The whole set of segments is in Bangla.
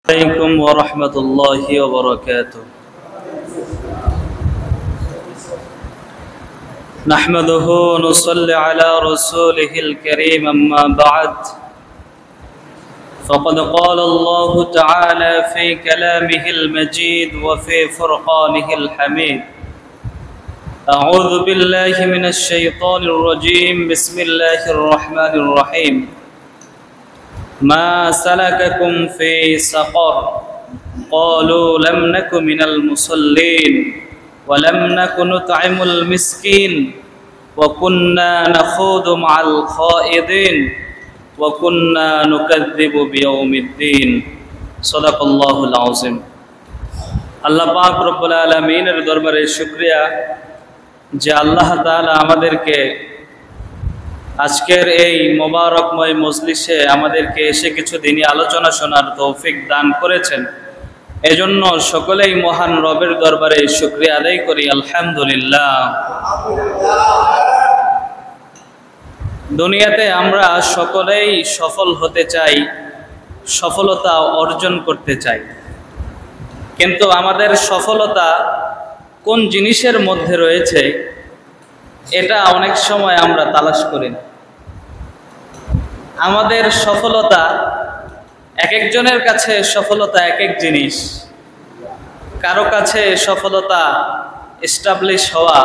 عليكم ورحمة الله وبركاته. نحمده ونصلي على رسوله الكريم أما بعد، فقد قال الله تعالى في كلامه المجيد وفي فرقانه الحميد: أعوذ بالله من الشيطان الرجيم، بسم الله الرحمن الرحيم. ما سلككم في سقر قالوا لم نك من المصلين ولم نك نطعم المسكين وكنا نخوض مع الخائضين وكنا نكذب بيوم الدين صدق الله العظيم. আল্লাহ পাক রব্বুল আলামিনের দরবারে শুকরিয়া যে আল্লাহ তাআলা আমাদেরকে আজকের এই মোবারকময় মজলিসে আমাদেরকে এসে কিছু দিনই আলোচনা শোনার তৌফিক দান করেছেন। এজন্য সকলেই মহান রবের দরবারে শুকরিয়া আদায় করি, আলহামদুলিল্লাহ। দুনিয়াতে আমরা সকলেই সফল হতে চাই, সফলতা অর্জন করতে চাই, কিন্তু আমাদের সফলতা কোন জিনিসের মধ্যে রয়েছে এটা অনেক সময় আমরা তালাশ করি না। আমাদের সফলতা এক একজনের কাছে সফলতা এক এক জিনিস। কারো কাছে সফলতা এস্টাবলিশ হওয়া,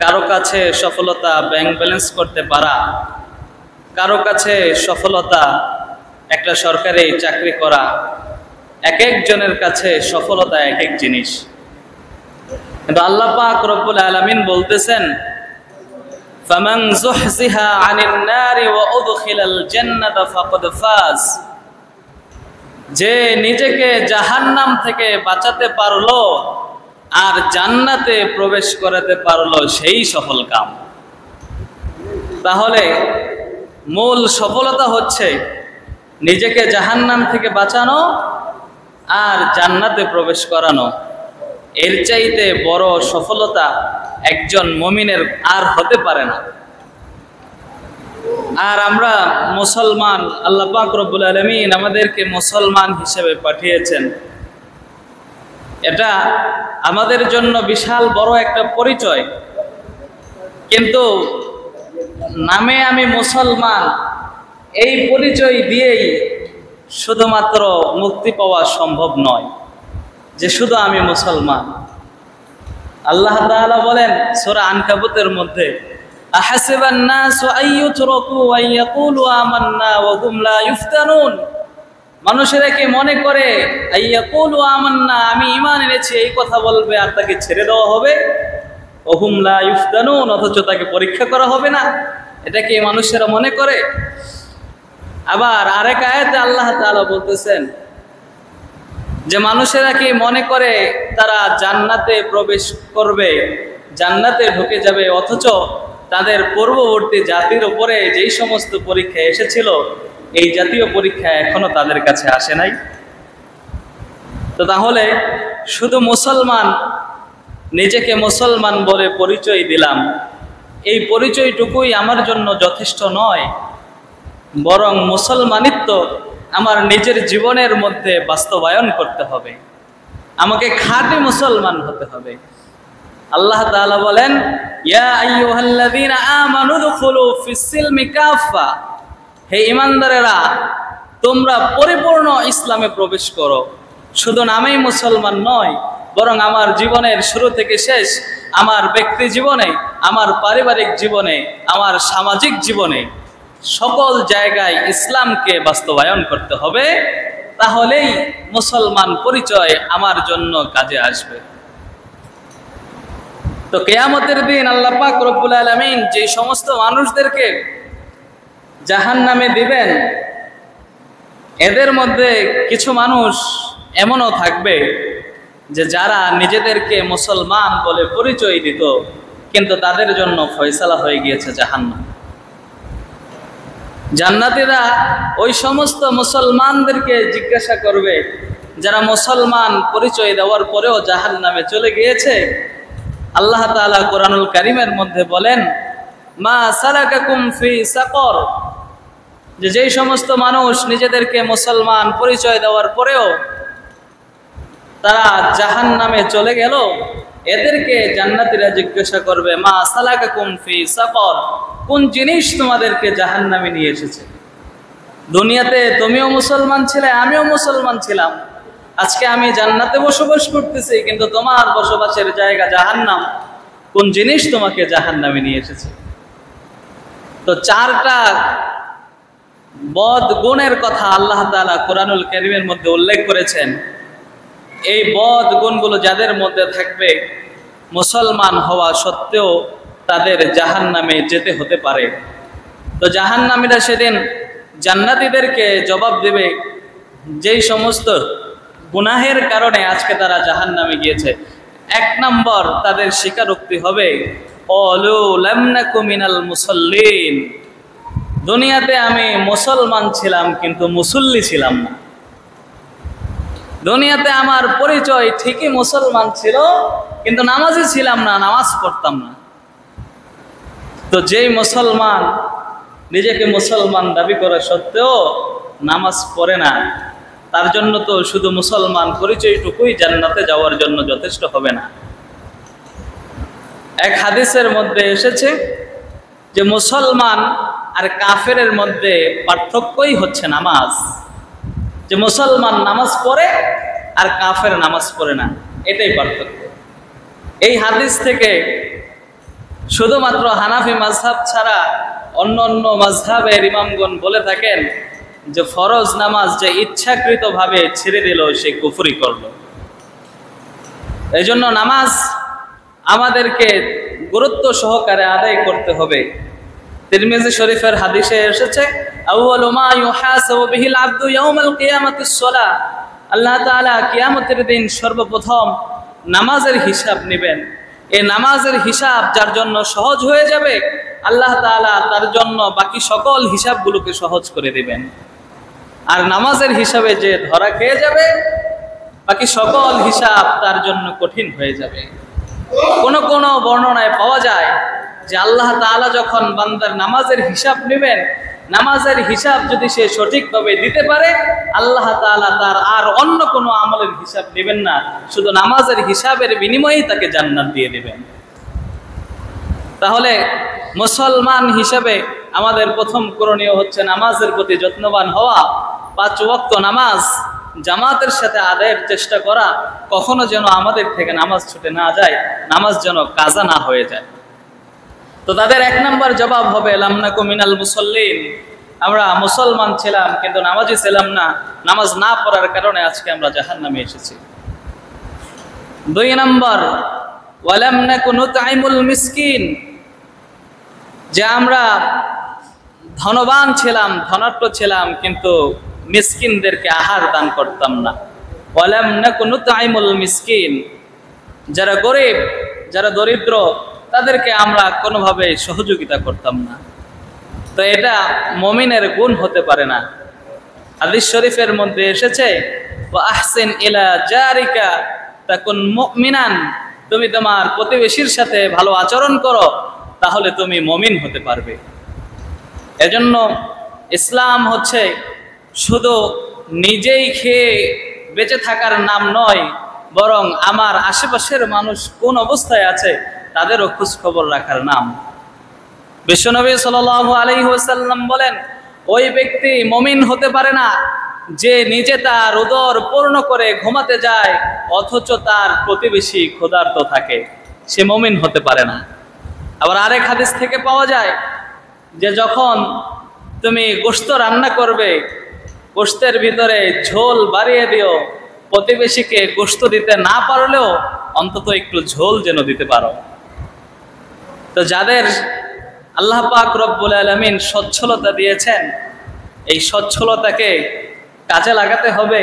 কারো কাছে সফলতা ব্যাংক ব্যালেন্স করতে পারা, কারো কাছে সফলতা একটা সরকারি চাকরি করা। এক একজনের কাছে সফলতা এক এক জিনিস। কিন্তু আল্লাহ পাক রব্বুল আলামিন বলতেছেন, ফামান যুহজিহা আনিন নারি ওয়া উদখিলাল জান্নাতা ফাকাদ ফাজ। যে নিজেকে জাহান্নাম থেকে বাঁচাতে পারলো আর জান্নাতে প্রবেশ করাতে পারলো সেই সফল কাম। তাহলে মূল সফলতা হচ্ছে নিজেকে জাহান্নাম থেকে বাঁচানো আর জান্নাতে প্রবেশ করানো। এর চাইতে বড় সফলতা একজন মুমিনের আর হতে পারে না। আর আমরা মুসলমান, আল্লাহ পাক রব্বুল আলামিন আমাদেরকে মুসলমান হিসেবে পাঠিয়েছেন। এটা আমাদের জন্য বিশাল বড় একটা পরিচয়, কিন্তু নামে আমি মুসলমান এই পরিচয় দিয়েই শুধুমাত্র মুক্তি পাওয়া সম্ভব নয় যে শুধু আমি মুসলমান। আল্লাহ তাআলা বলেন সূরা আনকাবুতের মধ্যে, আহাসিবান নাসু আইয়ুতরাকু আইয়াকুলু আমান্না ওয়া হুম লা ইফতানুন। মানুষেরা কি মনে করে আইয়াকুলু আমান্না, আমি ঈমান এনেছি, এই কথা বলবে আর তাকে ছেড়ে দেওয়া হবে? ওয়া হুম লা ইফতানুন, অথচ তাকে পরীক্ষা করা হবে না। এটা কি মানুষেরা মনে করে? আবার আরেক আয়াতে আল্লাহ তাআলা বলতেছেন যে মানুষেরা কি মনে করে তারা জান্নাতে প্রবেশ করবে, জান্নাতে ঢুকে যাবে, অথচ তাদের পূর্ববর্তী জাতির উপরে যেই সমস্ত পরীক্ষা এসেছিল এই জাতীয় পরীক্ষা এখনো তাদের কাছে আসে নাই। তো তাহলে শুধু মুসলমান, নিজেকে মুসলমান বলে পরিচয় দিলাম, এই পরিচয়টুকুই আমার জন্য যথেষ্ট নয়, বরং মুসলমানিত্ব আমার নিজের জীবনের মধ্যে বাস্তবায়ন করতে হবে। আমাকে খাঁটি মুসলমান হতে হবে। আল্লাহ তাআলা বলেন, ইয়া আইয়ুহাল্লাযীনা আমানু দুখুলু ফিস-সিলমি কাফা। হে ঈমানদারেরা, তোমরা পরিপূর্ণ ইসলামে প্রবেশ করো। শুধু নামেই মুসলমান নয়, বরং আমার জীবনের শুরু থেকে শেষ, আমার ব্যক্তি জীবনে, আমার পারিবারিক জীবনে, আমার সামাজিক জীবনে সকল জায়গায় ইসলামকে বাস্তবায়ন করতে হবে। তাহলেই মুসলমান পরিচয় আমার জন্য কাজে আসবে। তো কিয়ামতের দিন আল্লাহ পাক রব্বুল আলামিন যে সমস্ত মানুষদেরকে জাহান্নামে দিবেন, এদের মধ্যে কিছু মানুষ এমনও থাকবে যে যারা নিজেদেরকে মুসলমান বলে পরিচয় দিত, কিন্তু তাদের জন্য ফয়সালা হয়ে গিয়েছে জাহান্নাম। জান্নাতীরা ওই সমস্ত মুসলমানদেরকে জিজ্ঞাসা করবে যারা মুসলমান পরিচয় দেওয়ার পরেও জাহান্নামে চলে গিয়েছে। আল্লাহ তাআলা কোরআনুল কারীমের মধ্যে বলেন, মা সালাকাকুম ফি সাকর। যে যেই সমস্ত মানুষ নিজেদেরকে মুসলমান পরিচয় দেওয়ার পরেও তারা জাহান্নামে চলে গেল, এদেরকে জান্নাতীরা জিজ্ঞাসা করবে, মা সালাকাকুম ফি সাকর, কোন জিনিস তোমাদেরকে জাহান্নামে নিয়ে এসেছে? দুনিয়াতে তুমিও মুসলমান ছিলে, আমিও মুসলমান ছিলাম, আজকে আমি জান্নাতে বসবাস করতেছি, কিন্তু তোমার বসবাসের জায়গা জাহান্নাম। কোন জিনিস তোমাকে জাহান্নামে নিয়ে এসেছে? তো চারটা বদ গুণের কথা আল্লাহ তাআলা কোরআনুল কারীমের মধ্যে উল্লেখ করেছেন। এই বদ গুণগুলো যাদের মধ্যে থাকবে, মুসলমান হওয়া সত্ত্বেও তাদের জাহান্নামে যেতে হতে পারে। তো জাহান্নামীরা সেদিন জান্নাতীদেরকে জবাব দেবে, যেই সমস্ত গুনাহের কারণে আজকে তারা জাহান্নামে গিয়েছে। এক নম্বর তাদের স্বীকারোক্তি হবে, ক্বালু লাম নাকু মিনাল মুসাল্লিন, দুনিয়াতে আমি মুসলমান ছিলাম কিন্তু মুসল্লি ছিলাম না। দুনিয়াতে আমার পরিচয় ঠিকই মুসলমান ছিল, কিন্তু নামাজি ছিলাম না, নামাজ পড়তাম না। তো যেই মুসলমান নিজেকে মুসলমান দাবি করা সত্ত্বেও নামাজ পড়ে না, তার জন্য তো শুধু মুসলমান পরিচয়টুকুই জান্নাতে যাওয়ার জন্য যথেষ্ট হবে না। এক হাদিসের মধ্যে এসেছে যে মুসলমান আর কাফেরের মধ্যে পার্থক্যই হচ্ছে নামাজ। যে মুসলমান নামাজ পড়ে আর কাফের নামাজ পড়ে না, এটাই পার্থক্য। এই হাদিস থেকে শুধুমাত্র হানাফি মাযহাব ছাড়া অন্য অন্য মাযহাবের ইমামগণ বলে থাকেন যে ফরজ নামাজ যে ইচ্ছাকৃতভাবে ছেড়ে দিল সে কুফরি করল। এই জন্য নামাজ আমাদেরকে গুরুত্ব সহকারে আদায় করতে হবে। তিরমিজি শরীফের হাদিসে এসেছে, আউয়ালু মা ইউহাসাবু বিহিল আবদু ইয়াউমাল কিয়ামাতিস সালাহ, আল্লাহ তাআলা কিয়ামতের দিন সর্বপ্রথম নামাজের হিসাব নেবেন। এই নামাজের হিসাব যার জন্য সহজ হয়ে যাবে, আল্লাহ তাআলা তার জন্য বাকি সকল হিসাবগুলোকে সহজ করে দিবেন। আর নামাজের হিসাবে যে ধরা খেয়ে যাবে, বাকি সকল হিসাব তার জন্য কঠিন হয়ে যাবে। কোন কোন বর্ণনায় পাওয়া যায় যে আল্লাহ তাআলা যখন বান্দার নামাজের হিসাব নেবেন, নামাজের হিসাব যদি সে সঠিকভাবে দিতে পারে, আল্লাহ তাআলা তার আর অন্য কোনো আমলের হিসাব নেবেন না, শুধু নামাজের হিসাবের বিনিময়েই তাকে জান্নাত দিয়ে দিবেন। তাহলে মুসলমান হিসাবে আমাদের প্রথম করণীয় হচ্ছে নামাজের প্রতি যত্নবান হওয়া। 5 ওয়াক্ত নামাজ জামাতের সাথে আদায়ের চেষ্টা করা, কখনো যেন আমাদের থেকে নামাজ ছুটে না যায়, নামাজ যেন কাজা না হয়ে যায়। তো তাদের 1 নম্বর জবাব হবে, লাম নাকু মিনাল মুসাল্লিন, আমরা মুসলমান ছিলাম কিন্তু নামাজি ছিলাম না, নামাজ না পড়ার কারণে আজকে আমরা জাহান্নামে এসেছি। 2 নম্বর, ওয়ালাম নাকু নুতঈমুল মিসকিন, যে আমরা ধনবান ছিলাম, ধনাঢ্য ছিলাম, কিন্তু মিসকিনদেরকে আহার দান করতাম না। ওয়ালাম নাকু নুতঈমুল মিসকিন, যারা গরিব, যারা দরিদ্র, তাদেরকে আমরা কোনোভাবে সহযোগিতা করতাম না। তো এটা মুমিনের গুণ হতে পারে না। হাদিস শরীফের মধ্যে এসেছে, ওয়া আহসিন ইলা জারিকা তাকুন মুমিনান, তুমি তোমার প্রতিবেশীর সাথে ভালো আচরণ করো, তাহলে তুমি মুমিন হতে পারবে। এজন্য ইসলাম হচ্ছে শুধু নিজেই খেয়ে বেঁচে থাকার নাম নয়, বরং আমার আশেপাশের মানুষ কোন অবস্থায় আছে তাদেরও খোঁজ খবর রাখার নাম। বিশ্বনবী সাল্লাল্লাহু আলাইহি ওয়াসাল্লাম বলেন, ওই ব্যক্তি মুমিন হতে পারে না যে নিজে তার উদর পূর্ণ করে ঘুমাতে যায় অথচ তার প্রতিবেশী ক্ষুধার্ত থাকে, সে মুমিন হতে পারে না। আবার আরেক হাদিস থেকে পাওয়া যায় যে যখন তুমি গোশত রান্না করবে, গোশতের ভিতরে ঝোল বাড়িয়ে দিও, প্রতিবেশীকে গোশত দিতে না পারলেও অন্তত একটু ঝোল যেন দিতে পারো। তো যাদের আল্লাহ পাক রব্বুল আলামিন সচ্ছলতা দিয়েছেন, এই সচ্ছলতাকে কাজে লাগাতে হবে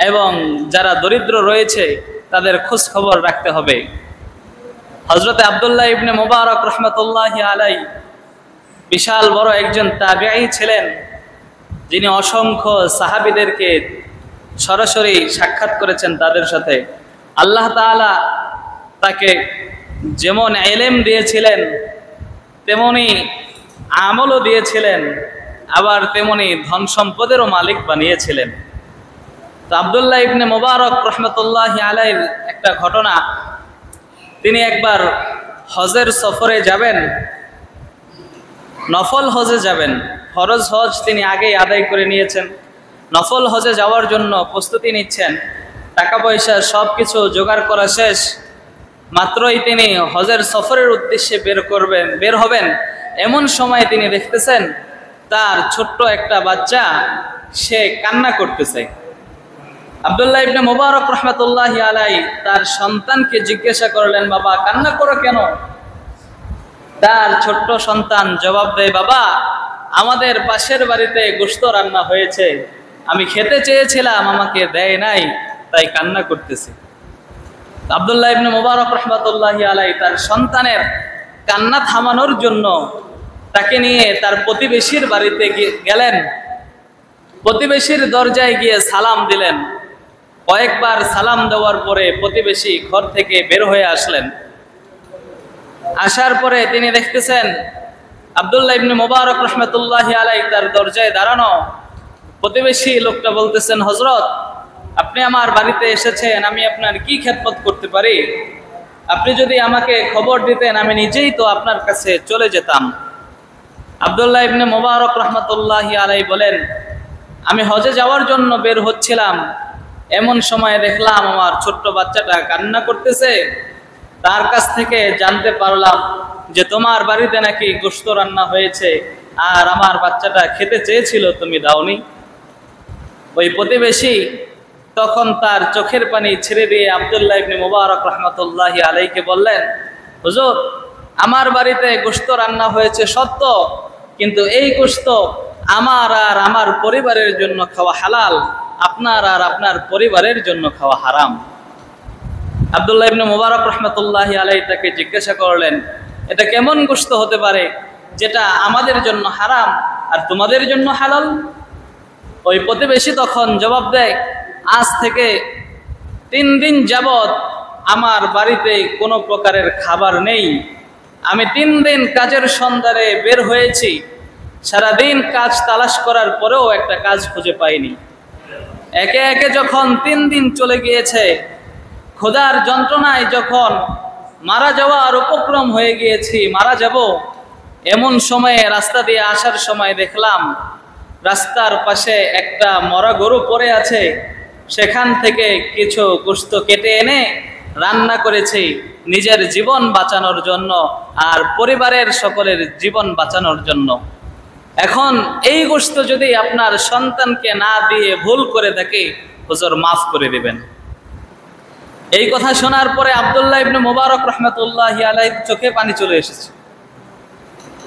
এবং যারা দরিদ্র রয়েছে তাদের খোঁজ খবর রাখতে হবে। হযরত আব্দুল্লাহ ইবনে মুবারক রাহমাতুল্লাহি আলাইহি বিশাল বড় একজন তাবিঈ ছিলেন, যিনি অসংখ্য সাহাবীদেরকে সরাসরি সাক্ষাৎ করেছেন তাদের সাথে। আল্লাহ তাআলা তাকে যেমন ইলম দিয়েছিলেন তেমনি আমলও দিয়েছিলেন। আবার তেমনি ধন সম্পদেরও মালিক বানিয়েছিলেন। তো আব্দুল্লাহ ইবনে মুবারক রহমতুল্লাহি আলাইহির একটা ঘটনা, তিনি একবার হজের সফরে যাবেন, নফল হজে যাবেন। ফরজ হজ তিনি আগেই আদায় করে নিয়েছেন, নফল হজে যাওয়ার জন্য প্রস্তুতি নিচ্ছেন, টাকা পয়সা সব কিছু জোগাড় করা শেষ। মাত্রই তিনি হজের সফরের উদ্দেশ্যে বের হবেন, এমন সময় তিনি দেখতেছেন তার ছোট্ট একটা বাচ্চা সে কান্না করতেছে। আব্দুল্লাহ ইবনে মুবারক রহমতুল্লাহি আলাইহি তার সন্তানকে জিজ্ঞাসা করলেন, বাবা কান্না করো কেন? তার ছোট্ট সন্তান জবাব দেয়, বাবা আমাদের পাশের বাড়িতে গোশত রান্না হয়েছে, আমি খেতে চেয়েছিলাম আমাকে দেয় নাই, তাই কান্না করতেছি। আব্দুল্লাহ ইবনে মুবারক রহমতুল্লাহি আলাইহি তার সন্তানের কান্না থামানোর জন্য তাকে নিয়ে তার প্রতিবেশীর বাড়িতে গেলেন। প্রতিবেশীর দরজায় গিয়ে সালাম দিলেন। কয়েকবার সালাম দেওয়ার পরে প্রতিবেশী ঘর থেকে বের হয়ে আসলেন। আসার পরে তিনি দেখতেছেন আব্দুল্লাহ ইবনে মুবারক রহমতুল্লাহি আলাইহি তার দরজায় দাঁড়ানো। প্রতিবেশী লোকটা বলতেছেন, হযরত আপনি আমার বাড়িতে এসেছেন, আমি আপনার কি খেদমত করতে পারি? আপনি যদি আমাকে খবর দিতেন আমি নিজেই তো আপনার কাছে চলে যেতাম। আব্দুল্লাহ ইবনে মুবারক রহমতুল্লাহি আলাইহি বলেন, আমি হজে যাওয়ার জন্য বের হচ্ছিলাম, এমন সময় দেখলাম আমার ছোট্ট বাচ্চাটা কান্না করতেছে। তার কাছ থেকে জানতে পারলাম যে তোমার বাড়িতে নাকি গোশত রান্না হয়েছে, আর আমার বাচ্চাটা খেতে চেয়েছিল, তুমি দাওনি। ওই প্রতিবেশী তখন তার চোখের পানি ছেড়ে দিয়ে আব্দুল্লাহ ইবনে মুবারক রহমতুল্লাহি আলাইহিকে বললেন, হুজুর আমার বাড়িতে গোশত রান্না হয়েছে সত্য, কিন্তু এই গোশত আমার আর আমার পরিবারের জন্য খাওয়া হালাল, আপনার আর আপনার পরিবারের জন্য খাওয়া হারাম। আব্দুল্লাহ ইবনে মুবারক রহমতুল্লাহি আলাইহি তাকে জিজ্ঞাসা করলেন, এটা কেমন গোশত হতে পারে যেটা আমাদের জন্য হারাম আর তোমাদের জন্য হালাল? ওই প্রতিবেশী তখন জবাব দেয়, আজ থেকে 3 দিন যাবৎ আমার বাড়িতে কোনো প্রকারের খাবার নেই। আমি 3 দিন কাজের সন্ধানে বের হয়েছি, সারাদিন কাজ তালাশ করার পরেও একটা কাজ খুঁজে পাইনি। একে একে যখন 3 দিন চলে গিয়েছে, ক্ষুধার যন্ত্রণায় যখন মারা যাওয়ার উপক্রম হয়ে গিয়েছি, মারা যাব, এমন সময়ে রাস্তা দিয়ে আসার সময় দেখলাম রাস্তার পাশে একটা মরা গরু পড়ে আছে, সেখান থেকে কিছু গোশত কেটে এনে রান্না করেছি নিজের জীবন বাঁচানোর জন্য আর পরিবারের সকলের জীবন বাঁচানোর জন্য। এখন এই গোশত যদি আপনার সন্তানকে না দিয়ে ভুল করে থাকে, হুজুর মাফ করে দিবেন। এই কথা শোনার পরে আব্দুল্লাহ ইবনে মুবারক রহমতুল্লাহি আলাইহির চোখে পানি চলে এসেছে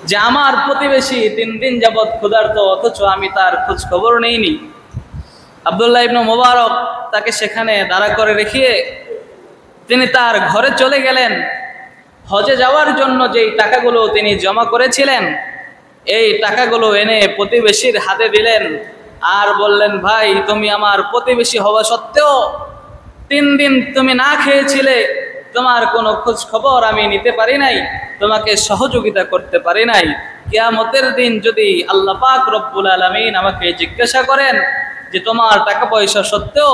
যে আমার প্রতিবেশী 3 দিন যাবৎ ক্ষুধার্ত, অথচ আমি তার খোঁজ খবর নেইনি। আব্দুল্লাহ ইবনে মুবারক তাকে সেখানে দাঁড়া করে রেখে তিনি তার ঘরে চলে গেলেন। হজে যাওয়ার জন্য যেই টাকাগুলো তিনি জমা করেছিলেন, এই টাকাগুলো এনে প্রতিবেশীর হাতে দিলেন আর বললেন, ভাই তুমি আমার প্রতিবেশী হওয়া সত্ত্বেও 3 দিন তুমি না খেয়েছিলে, তোমার কোনো খোঁজ খবর আমি নিতে পারি নাই, তোমাকে সহযোগিতা করতে পারি নাই। কিয়ামতের দিন যদি আল্লাহ পাক রব্বুল আলামিন আমাকে জিজ্ঞাসা করেন যে তোমার টাকা পয়সা সত্ত্বেও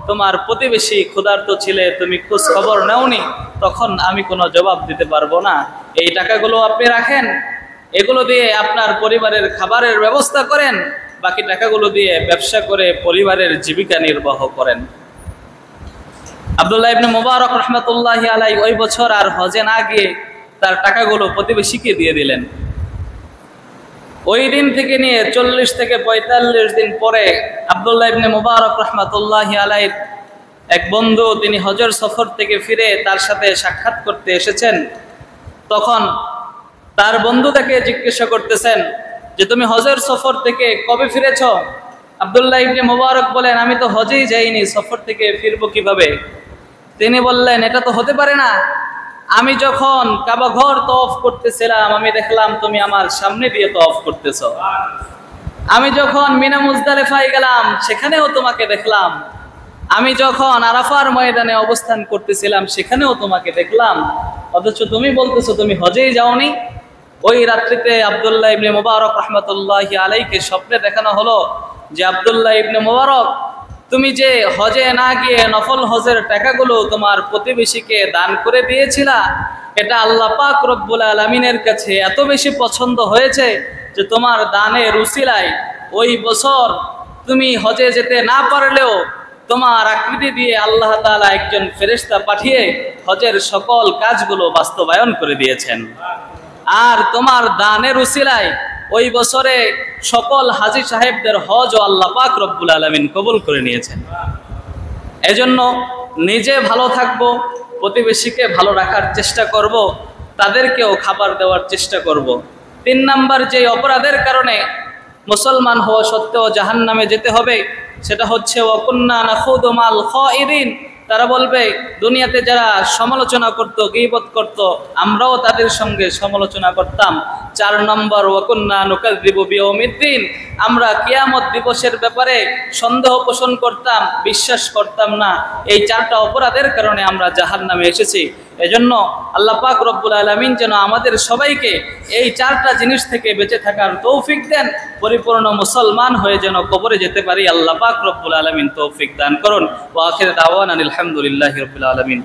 তোমার প্রতিবেশী ক্ষুধার্ত ছিলে, তুমি খোঁজ খবর নেওনি, তখন আমি কোনো জবাব দিতে পারবো না। এই টাকাগুলো আপনি রাখেন, এগুলো দিয়ে আপনার পরিবারের খাবারের ব্যবস্থা করেন, বাকি টাকাগুলো দিয়ে ব্যবসা করে পরিবারের জীবিকা নির্বাহ করেন। আব্দুল্লাহ ইবনে মুবারক রহমতুল্লাহি আলাইহি ওই বছর আর হজে না গিয়ে তার টাকাগুলো প্রতিবেশীকে দিয়ে দিলেন। ওই দিন থেকে নিয়ে 40 থেকে 45 দিন পরে আব্দুল্লাহ ইবনে মুবারক রহমতুল্লাহি আলাইহির এক বন্ধু তিনি হজের সফর থেকে ফিরে তার সাথে সাক্ষাৎ করতে এসেছেন। তখন তার বন্ধু তাকে জিজ্ঞাসা করতেছেন যে তুমি হজের সফর থেকে কবে ফিরেছ? আব্দুল্লাহ ইবনে মুবারক বলেন, আমি তো হজেই যাইনি, সফর থেকে ফিরবো কিভাবে? তিনি বললেন, এটা তো হতে পারে না, আমি যখন কাবা ঘর তওয়াফ করতেছিলাম আমি দেখলাম তুমি আমার সামনে দিয়ে তওয়াফ করতেছ। আমি যখন মিনা মুজদালিফায় গেলাম সেখানেও তোমাকে দেখলাম। আমি যখন আরাফার ময়দানে অবস্থান করতেছিলাম সেখানেও তোমাকে দেখলাম, অথচ তুমি বলতেছো তুমি হজেই যাওনি। ওই রাত্রিতে আব্দুল্লাহ ইবনে মুবারক রাহমাতুল্লাহি আলাইহিকে স্বপ্নে দেখানো হলো যে আব্দুল্লাহ ইবনে মুবারক, তুমি যে হজে না গিয়ে নফল হজের টাকাগুলো তোমার প্রতিবেশীকে দান করে দিয়েছিলা, এটা আল্লাহ পাক রব্বুল আলামিনের কাছে এত বেশি পছন্দ হয়েছে যে তোমার দানের উসিলায় ওই বছর তুমি হজে যেতে না পারলেও তোমার আকৃতি দিয়ে আল্লাহ তাআলা একজন ফেরেশতা পাঠিয়ে হজের সকল কাজগুলো বাস্তবায়ন করে দিয়েছেন। আর তোমার দানের উসিলায় ওই বছরে সকল হাজী সাহেবদের হজও আল্লাহ পাক রব্বুল আলামিন কবুল করে নিয়েছেন। এজন্য নিজে ভালো থাকবো, প্রতিবেশীকে ভালো রাখার চেষ্টা করব, তাদেরকেও খাবার দেওয়ার চেষ্টা করব। 3 নাম্বার যে অপরাধের কারণে মুসলমান হওয়া সত্ত্বেও জাহান্নামে যেতে হবে সেটা হচ্ছে ওয়াকুন্না নাখুদু মাল খায়িরিন। তারা বলবে দুনিয়াতে যারা সমালোচনা করত, গীবত করত, আমরাও তাদের সঙ্গে সমালোচনা করতাম। 4 নম্বর ওয়াকুন্না নুকাযযিবু বিয়াউমিদ্দিন, আমরা কিয়ামত দিবসের ব্যাপারে সন্দেহ পোষণ করতাম, বিশ্বাস করতাম না। এই 4টা অপরাধের কারণে আমরা জাহান্নামে এসেছি। এজন্য আল্লাহ পাক রব্বুল আলামিন যেন আমাদের সবাইকে এই 4টা জিনিস থেকে বেঁচে থাকার তৌফিক দেন, পরিপূর্ণ মুসলমান হয়ে যেন কবরে যেতে পারি। আল্লাহ পাক রব্বুল আলামিন তৌফিক দান করুন। ওয়া আখির দাওয়ানা আলহামদুলিল্লাহি রাব্বিল আলামিন।